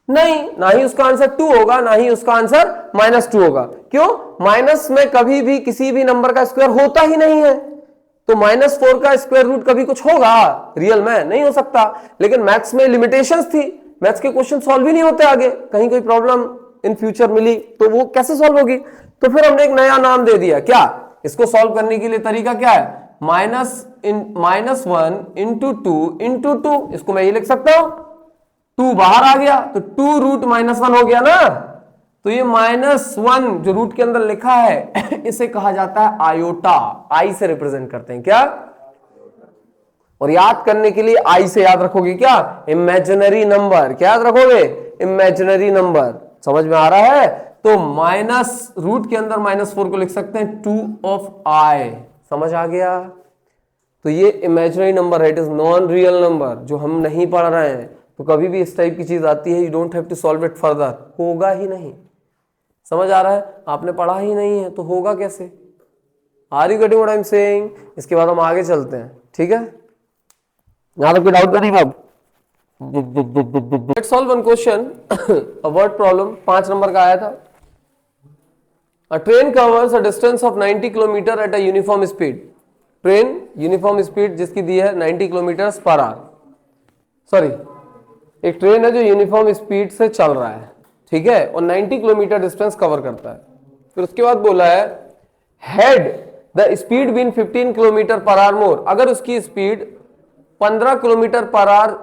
S1: नहीं, ना ही उसका आंसर 2 होगा, ना ही उसका आंसर -2 होगा। क्यों? माइनस में कभी भी किसी भी नंबर का स्क्वायर होता ही नहीं है। तो -4 का स्क्वायर रूट कभी कुछ होगा? रियल में नहीं हो सकता। लेकिन मैथ्स में लिमिटेशंस थी, मैथ्स के क्वेश्चन सॉल्व ही नहीं होते आगे। कहीं कोई प्रॉब्लम इन फ्यूचर मिली तो वो कैसे सॉल्व होगी? तो फिर हमने एक नया नाम दे दिया। क्या? इसको सॉल्व करने के लिए तरीका क्या है? -1 इंटू 2 इंटू 2। इसको मैं ये लिख सकता हूं, 2 बाहर आ गया तो 2 रूट -1 हो गया ना। तो ये -1 जो रूट के अंदर लिखा है इसे कहा जाता है आयोटा। आई से रिप्रेजेंट करते हैं। क्या? और याद करने के लिए आई से याद रखोगे क्या? Imaginary number. क्या याद रखोगे? Imaginary number. समझ में आ रहा है? तो माइनस रूट के अंदर -4 को लिख सकते हैं 2 ऑफ आई। समझ आ गया? तो ये इमेजिनरी नंबर है, it is non real number, जो हम नहीं पढ़ रहे हैं। तो कभी भी इस टाइप की चीज आती है, you don't have to solve it further, होगा ही नहीं। समझ आ रहा है? आपने पढ़ा ही नहीं है तो होगा कैसे? Are you getting what I am saying? इसके बाद हम आगे चलते हैं। ठीक है, यहां तक कोई डाउट नहीं अब? Let's solve one question, a word problem 5 number का आया था। अ train covers a distance of 90 kilometre at a uniform speed. Train uniform speed जिसकी दी है 90 किलोमीटर पर आवर। सॉरी, एक ट्रेन है जो यूनिफॉर्म स्पीड से चल रहा है, ठीक है, और 90 किलोमीटर डिस्टेंस कवर करता है। फिर उसके बाद बोला है had the speed been 15 kilometre per hour more, अगर उसकी स्पीड 15 किलोमीटर पर आवर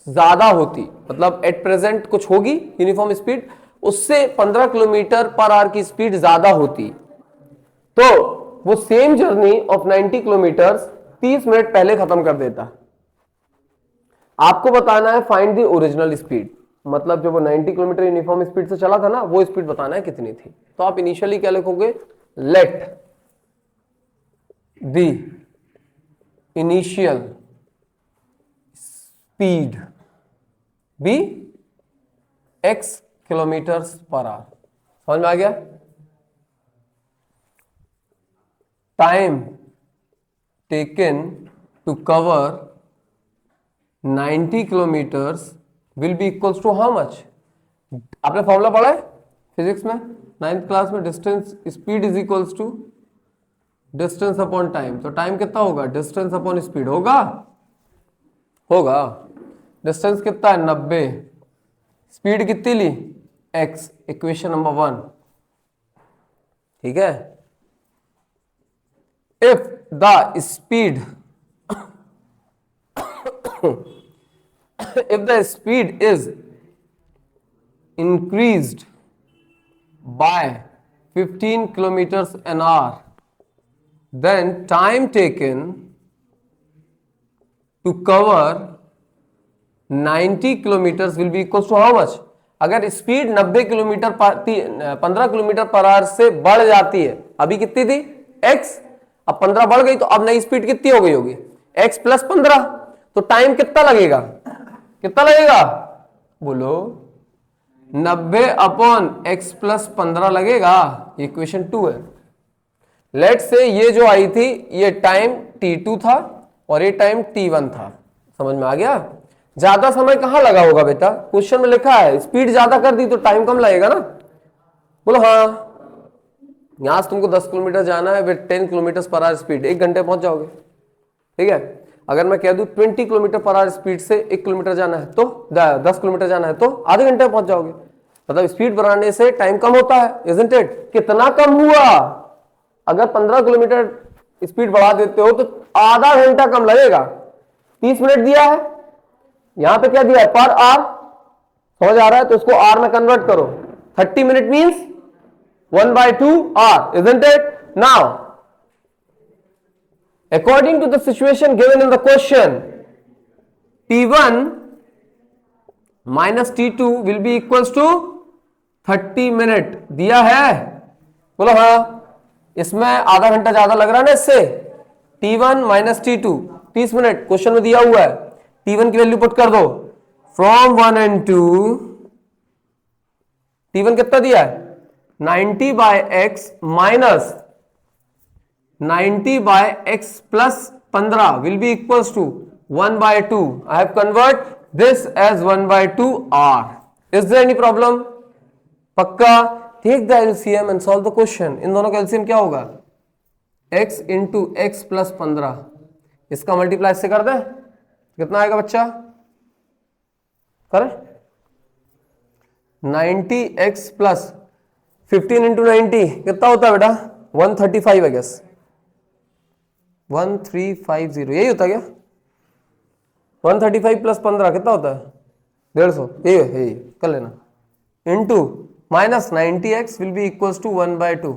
S1: ज्यादा होती, मतलब एट प्रेजेंट कुछ होगी यूनिफॉर्म स्पीड, उससे 15 किलोमीटर पर आवर की स्पीड ज्यादा होती, तो वो same journey of 90 kilometre 30 minute पहले खत्म कर देता। आपको बताना है फाइंड द ओरिजिनल स्पीड, मतलब जब वो 90 किलोमीटर यूनिफॉर्म स्पीड से चला था ना, वो स्पीड बताना है कितनी थी। तो आप इनिशियली क्या लिखोगे, let the initial speed be x kilometres per hour. समझ में आ गया? Time taken to cover 90 kilometres will be equals to how much? आपने फॉर्मूला पढ़ा है फिजिक्स में 9th क्लास में, distance speed is equals to distance upon time. तो टाइम कितना होगा, डिस्टेंस अपॉन स्पीड होगा। डिस्टेंस कितना है 90, स्पीड कितनी ली x, इक्वेशन नंबर 1। ठीक है, if the speed if the speed is increased by 15 kilometers an hour, then time taken to cover 90 kilometers will be equals to how much? अगर speed 90 kilometre 15 kilometre per our से बढ़ जाती है, अभी कितनी थी x, अब 15 बढ़ गई, तो अब नई स्पीड कितनी हो गई होगी x प्लस 15, तो टाइम कितना लगेगा, कितना लगेगा बोलो, 90 अपॉन x प्लस 15 लगेगा। इक्वेशन 2 है। लेट से ये जो आई थी ये टाइम t2 था और ये टाइम t1 था। समझ में आ गया? ज्यादा समय कहां लगा होगा बेटा, क्वेश्चन में लिखा है स्पीड ज्यादा कर दी तो टाइम कम लगेगा ना। बोलो हाँ, यहां से तुमको 10 किलोमीटर जाना है with 10 kilometre per our speed, 1 घंटे पहुंच जाओगे। ठीक है, अगर मैं कह दूं 20 किलोमीटर पर आवर स्पीड से 1 किलोमीटर जाना है, तो 10 किलोमीटर जाना है तो आधे घंटे में पहुंच जाओगे। मतलब स्पीड बढ़ाने से टाइम कम होता है, इजंट इट? कितना कम हुआ, अगर 15 किलोमीटर स्पीड बढ़ा देते हो तो आधा घंटा कम लगेगा। 30 मिनट दिया है, यहां पे क्या दिया है पर आवर, समझ आ रहा है? तो इसको आर में कन्वर्ट करो, 30 minute means 1/2 hour, isn't it? Now according to the situation given in the question, t1 minus t2 will be equals to 30 minute दिया है। बोलो हाँ, इसमें आधा घंटा ज्यादा लग रहा है ना इससे। t1 minus t2 30 minute question में दिया हुआ है। t1 की वैल्यू पुट कर दो, फ्रॉम 1 and 2, t1 कितना दिया है 90 by x minus 90 by x plus 15 will be equals to 1/2. I have convert this as 1/2 r. Is there any problem? पक्का? Take the LCM and solve the question. इन दोनों का LCM क्या होगा, x into x plus 15, इसका multiply से कर दे, कितना आएगा बच्चा, करें 90x plus 15 into 90 कितना होता है बेटा 135 है गेस, 1350, यही होता है क्या? 135 प्लस 15 कितना होता है 150, यही कर लेना, into minus 90x will be equals to 1/2,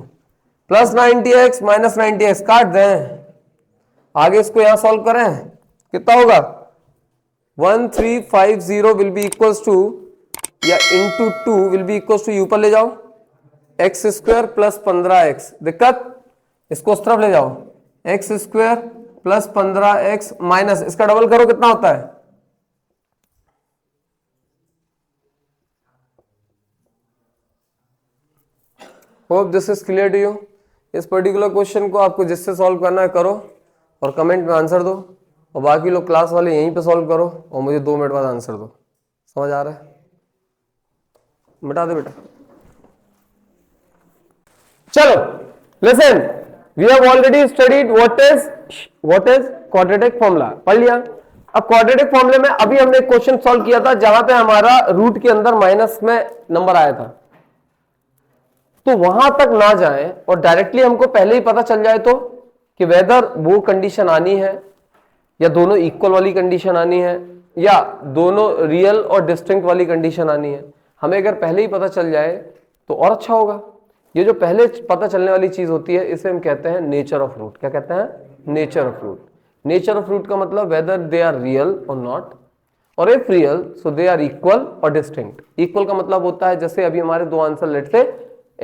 S1: plus 90x minus 90x काट दें, आगे इसको यहां सॉल्व करें, कितना होगा 1350 विल बी इक्वल्स टू, या into 2 will be equals to, ऊपर ले जाओ एक्स स्क्वायर प्लस 15x, दिक्कत, इसको उस तरफ ले जाओ, x square plus 15x minus इसका डबल करो, कितना होता है hope this is clear to you. इस पर्टिकुलर क्वेश्चन को आपको जिससे सॉल्व करना है करो और कमेंट में आंसर दो, और बाकी लोग क्लास वाले यहीं पे सॉल्व करो और मुझे 2 मिनट बाद आंसर दो। समझ आ रहा है? मिटा दे बेटा। चलो listen, we have already studied what is quadratic formula, पढ़ लिया। अब क्वाड्रेटिक फॉर्मूले में अभी हमने एक क्वेश्चन सॉल्व किया था जहां पे हमारा रूट के अंदर माइनस में नंबर आया था, तो वहां तक ना जाएं और डायरेक्टली हमको पहले ही पता चल जाए तो कि वेदर वो कंडीशन आनी है या दोनों इक्वल वाली कंडीशन आनी है या दोनों रियल और डिस्टिंक्ट वाली कंडीशन आनी है। हमें अगर पहले ही पता चल जाए तो और अच्छा होगा। ये जो पहले पता चलने वाली चीज होती है इसे हम कहते हैं नेचर ऑफ रूट। क्या कहते हैं? Nature of root. Nature of root का मतलब वेदर दे आर रियल और नॉट, और if real so they are equal और डिस्टिंक्ट। इक्वल का मतलब होता है जैसे अभी हमारे दो आंसर लेट से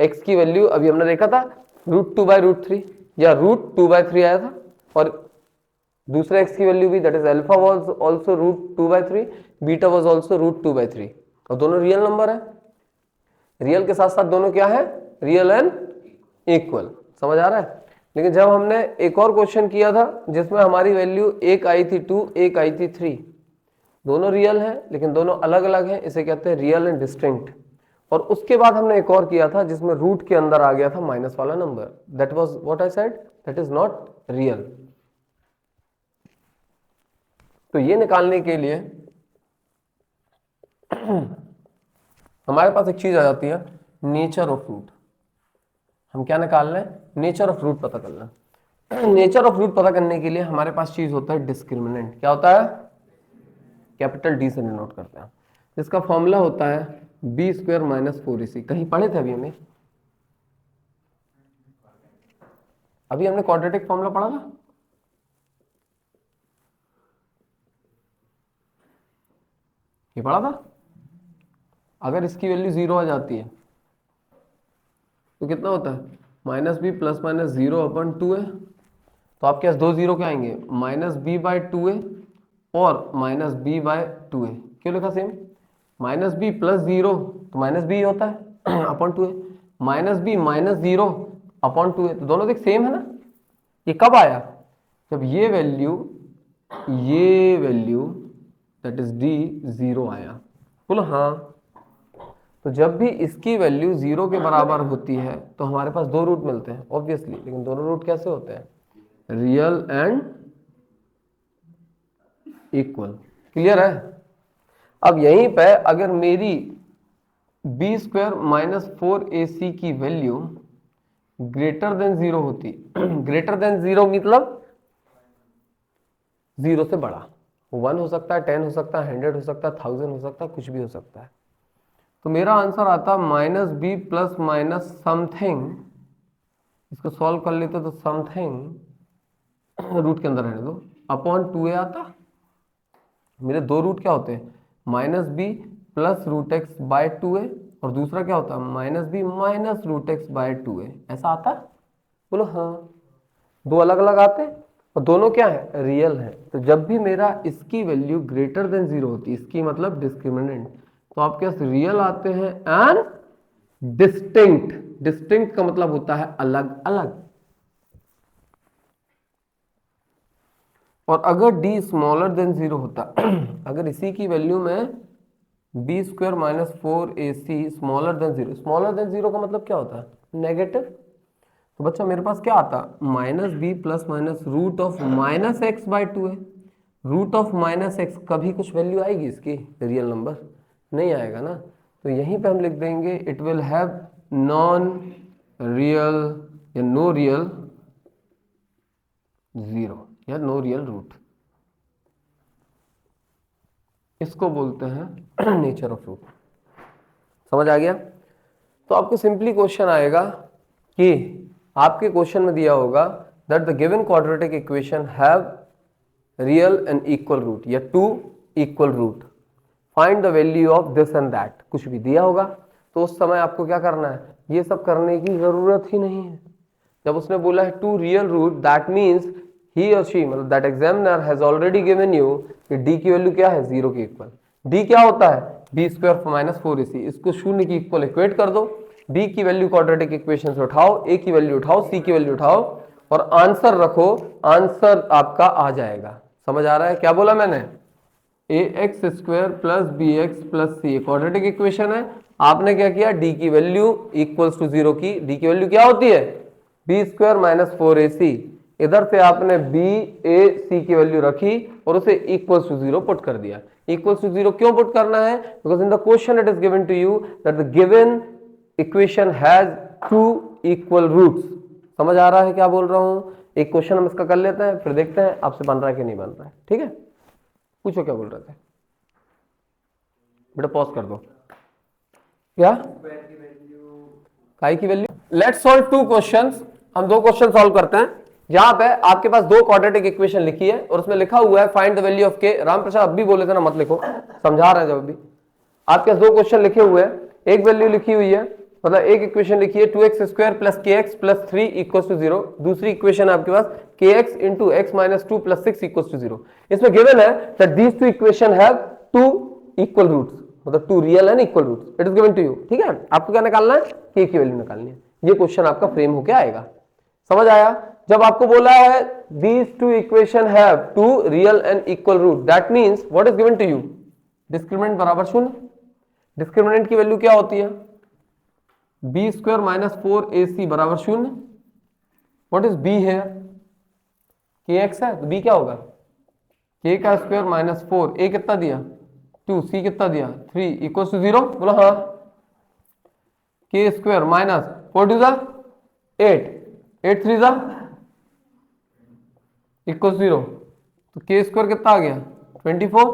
S1: x की वैल्यू अभी हमने देखा था √2/√3 या √2/3 आया था, और दूसरा x की वैल्यू भी that is alpha was also √2/3, beta was also √2/3, और दोनों रियल नंबर है। रियल के साथ साथ दोनों क्या है? Real and equal. समझ आ रहा है? लेकिन जब हमने एक और क्वेश्चन किया था जिसमें हमारी वैल्यू एक आई थी 2, एक आई थी 3, दोनों रियल हैं लेकिन दोनों अलग अलग हैं, इसे कहते हैं रियल एंड डिस्टिंक्ट। और उसके बाद हमने एक और किया था जिसमें रूट के अंदर आ गया था माइनस वाला number, that was what I said, that is not real. तो ये निकालने के लिए हमारे पास एक चीज आ जाती है नेचर ऑफ रूट। हम क्या निकाल रहे हैं? नेचर ऑफ रूट पता करना। नेचर ऑफ रूट पता करने के लिए हमारे पास चीज होता है डिस्क्रिमिनेंट। क्या होता है? कैपिटल डी से डिनोट करते हैं, जिसका फॉर्मूला होता है b² - 4ac। कहीं पढ़े थे अभी हमें? अभी हमने क्वाड्रेटिक फॉर्मूला पढ़ा था। ये पढ़ा था। अगर इसकी वैल्यू 0 आ जाती है तो कितना होता है? -b + -0/2a। तो आपके पास दो जीरो क्या आएंगे? -b/2a और -b/2a। क्यों लिखा सेम? -b + 0 तो -b होता है अपॉन 2a, -b - 0/2a, तो दोनों देख सेम है ना। ये कब आया? जब ये वैल्यू दैट इज d 0 आया। बोलो हाँ। तो जब भी इसकी वैल्यू 0 के बराबर होती है तो हमारे पास दो रूट मिलते हैं ऑब्वियसली, लेकिन दोनों रूट कैसे होते हैं? Real and equal. क्लियर है? अब यहीं पे अगर मेरी b² - 4ac की वैल्यू ग्रेटर देन 0 होती ग्रेटर देन 0 मतलब 0 से बड़ा, 1 हो सकता है, 10 हो सकता है, 100 हो सकता है, 1000 हो सकता है, कुछ भी हो सकता है, तो मेरा आंसर आता -b ± समथिंग। इसको सॉल्व कर लेते तो समथिंग रूट के अंदर रहने दो अपॉन 2a आता। मेरे दो रूट क्या होते हैं? -b + √x/2a और दूसरा क्या होता है? -b - √x/2a। ऐसा आता है? बोलो हाँ। दो अलग अलग आते हैं और दोनों क्या है? रियल है। तो जब भी मेरा इसकी वैल्यू ग्रेटर देन 0 होती है, इसकी मतलब डिस्क्रिमिनेंट, तो आपके पास रियल आते हैं एंड डिस्टिंक्ट। डिस्टिंक्ट का मतलब होता है अलग अलग। और अगर d स्मॉलर देन 0 होता अगर इसी की वैल्यू में b² - 4ac smaller than 0, smaller than 0 का मतलब क्या होता है? नेगेटिव। तो बच्चा मेरे पास क्या आता? -b ± -x/2a। √(-x) कभी कुछ वैल्यू आएगी इसकी रियल नंबर? नहीं आएगा ना। तो यहीं पे हम लिख देंगे it will have non real या नो रियल 0 या नो रियल रूट। इसको बोलते हैं नेचर ऑफ रूट। समझ आ गया? तो आपको सिंपली क्वेश्चन आएगा कि आपके क्वेश्चन में दिया होगा that the given quadratic equation have real and equal root या two equal root, find the value of this and that, कुछ भी दिया होगा। तो उस समय आपको क्या करना है? ये सब करने की जरूरत ही नहीं है। जब उसने बोला है two real root, that means he और शी मतलब that examiner has already given you कि डी की वैल्यू क्या है? 0 के इक्वल। डी क्या होता है? b² - 4ac। इसको शून्य की इक्वल इक्वेट कर दो। b की वैल्यू क्वाड्रेटिक इक्वेशन से उठाओ, a की वैल्यू उठाओ, c की वैल्यू उठाओ और आंसर रखो, आंसर आपका आ जाएगा। समझ आ रहा है क्या बोला मैंने? ax² + bx + c quadratic equation है। आपने क्या किया? d की वैल्यू इक्वल्स टू 0 की। d की वैल्यू क्या होती है? b² - 4ac। इधर से आपने b a c की वैल्यू रखी और उसे इक्वल्स टू 0 पुट कर दिया। इक्वल्स टू 0 क्यों पुट करना है? Because in the question it is given to you that the given equation has two equal roots. समझ आ रहा है क्या बोल रहा हूं? एक क्वेश्चन हम इसका कर लेते हैं, फिर देखते हैं आपसे बन रहा है कि नहीं बन रहा है। ठीक है, पूछो क्या बोल रहे थे बेटा, पॉज कर दो। क्या काई की value? Let's solve two questions. हम दो क्वेश्चन सॉल्व करते हैं। जहां पे आपके पास दो क्वाड्रेटिक इक्वेशन लिखी है और उसमें लिखा हुआ है फाइंड द वैल्यू ऑफ के। राम प्रसाद अब भी बोले थे ना मत लिखो, समझा रहे हैं जब भी। आपके पास दो क्वेश्चन लिखे हुए हैं, एक वैल्यू लिखी हुई है, मतलब एक इक्वेशन लिखी है 2x² plus kx plus 3 equals to 0। दूसरी इक्वेशन है आपके पास kx into x minus 2 plus 6 equals to 0। इसमें गिवन है that these two equation have two equal roots, मतलब two real and equal roots. It is given to you. ठीक है, आपको क्या निकालना है? k की वैल्यू निकालनी है। ये क्वेश्चन आपका फ्रेम होके आएगा। समझ आया? जब आपको बोला है these two equation have two real and equal root, that means what is given to you? Discriminant बराबर 0। डिस्क्रिमिनेंट की वैल्यू क्या होती है? b² माइनस 4ac बराबर 0। व्हाट इज b है? kx है, तो b क्या होगा? k का स्क्वायर माइनस 4, a कितना दिया 2, c कितना दिया 3 इक्वल्स टू 0। बोला हाँ। k² माइनस 4 2 8, 8 3 इक्वल्स 0, तो k² कितना आ गया 24।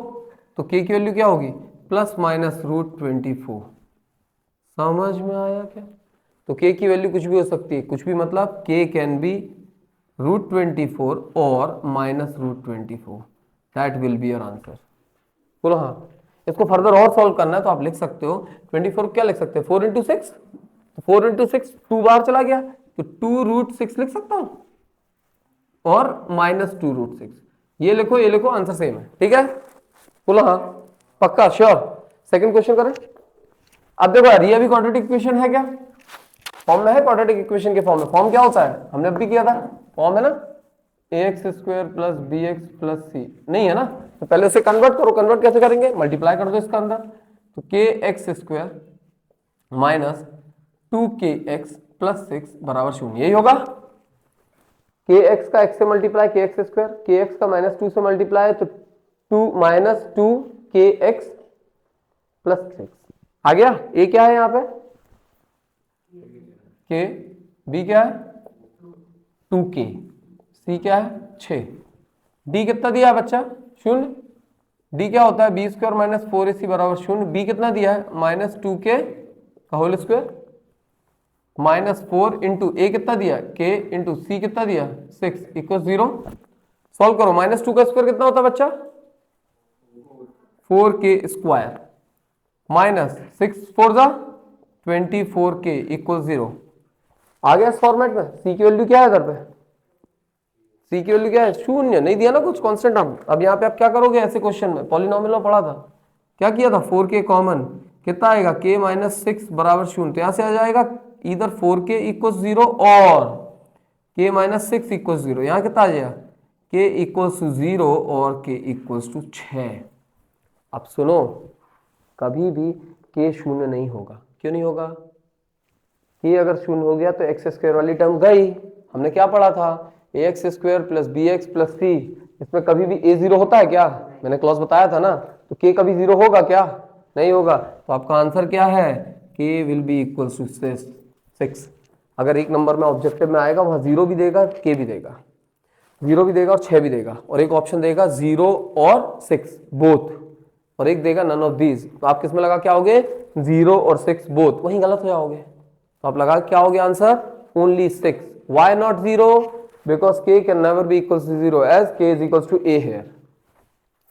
S1: तो k की वैल्यू क्या होगी? Plus minus root 24। समझ में आया क्या? तो k की वैल्यू कुछ भी हो सकती है, कुछ भी मतलब k कैन बी रूट 24 और minus root 24। That will be your answer. बोलो हाँ। इसको फर्दर और सॉल्व करना है तो आप लिख सकते हो 24 क्या लिख सकते हैं? 4 इंटू 6, तो 4 इंटू 6 2 बार चला गया, तो 2 रूट 6 लिख सकता हूं और माइनस 2 रूट 6। ये लिखो ये लिखो, आंसर सेम है। ठीक है, बोलो हाँ पक्का श्योर। सेकंड क्वेश्चन करें। अब देखो यार, ये भी क्वाड्रेटिक इक्वेशन है क्या? फॉर्म में है क्वाड्रेटिक इक्वेशन के फॉर्म में। फॉर्म क्या होता है? हमने अभी किया था, फॉर्म है ना ax² plus bx plus c, नहीं है ना? तो पहले उसे कन्वर्ट करो। कन्वर्ट कैसे करेंगे? मल्टीप्लाई कर दो इसका अंदर, तो kx² माइनस 2kx प्लस 6 बराबर 0। यही होगा। kx का x से मल्टीप्लाई kx², kx का माइनस 2 से मल्टीप्लाई तो 2 माइनस 2kx प्लस 6 आ गया। a क्या है यहाँ पे? k, b क्या है 2k, c क्या है 6, d कितना दिया है बच्चा? 0। d क्या होता है? b² माइनस 4ac बराबर 0। b कितना दिया है? माइनस 2k का whole square minus 4 into a कितना दिया? k इंटू c कितना दिया? 6 इक्वल 0। सॉल्व करो। माइनस 2 का स्क्वायर कितना होता है बच्चा? 4k square minus 6 4 24k equal 0। आ गया इस फॉर्मेट में। c की वैल्यू क्या है इधर पे? c की वैल्यू क्या है? 0। नहीं दिया ना कुछ कांस्टेंट। अब यहाँ पे आप क्या करोगे? ऐसे क्वेश्चन में पॉलिनोमियल में पढ़ा था, क्या किया था? 4k कॉमन, कितना आएगा? k माइनस 6 बराबर 0। तो यहाँ से आ जाएगा इधर 4k इक्वल 0 और k माइनस 6 इक्वल 0। यहाँ कितना आ जाएगा? k इक्वल्स टू 0 और k इक्वल्स टू 6। अब सुनो, कभी भी k शून्य नहीं होगा। क्यों नहीं होगा? k अगर शून्य हो गया तो x² वाली टर्म गई। हमने क्या पढ़ा था? ax² plus bx plus c। इसमें कभी भी a 0 होता है क्या? मैंने क्लॉज बताया था ना। तो k कभी 0 होगा क्या? नहीं होगा। तो आपका आंसर क्या है? k will be equal to 6। अगर एक नंबर में ऑब्जेक्टिव में आएगा वहां 0 भी देगा, k भी देगा, 0 भी देगा और 6 भी देगा, और एक ऑप्शन देगा 0 और 6 बोथ, और एक देगा नन ऑफ दीज। तो आप किसमें लगा क्या होगे? 0 और 6 बोथ। वहीं गलत हो जाओगे। तो आप लगा क्या हो गया answer? Only 6। Why not 0? Because k can never be equal to 0 as k is equal to a here.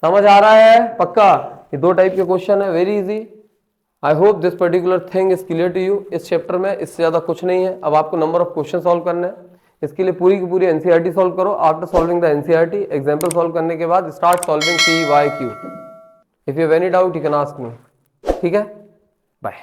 S1: समझ आ रहा है पक्का? ये दो टाइप के क्वेश्चन है, very easy. I hope this particular thing is clear to you. इस चैप्टर में इससे ज्यादा कुछ नहीं है। अब आपको नंबर ऑफ क्वेश्चन सॉल्व करने हैं। इसके लिए पूरी की पूरी एनसीईआरटी सॉल्व करो। After solving the NCERT, example solve करने के बाद start solving PYQ। If you have any doubt you can ask me. ठीक है, बाय।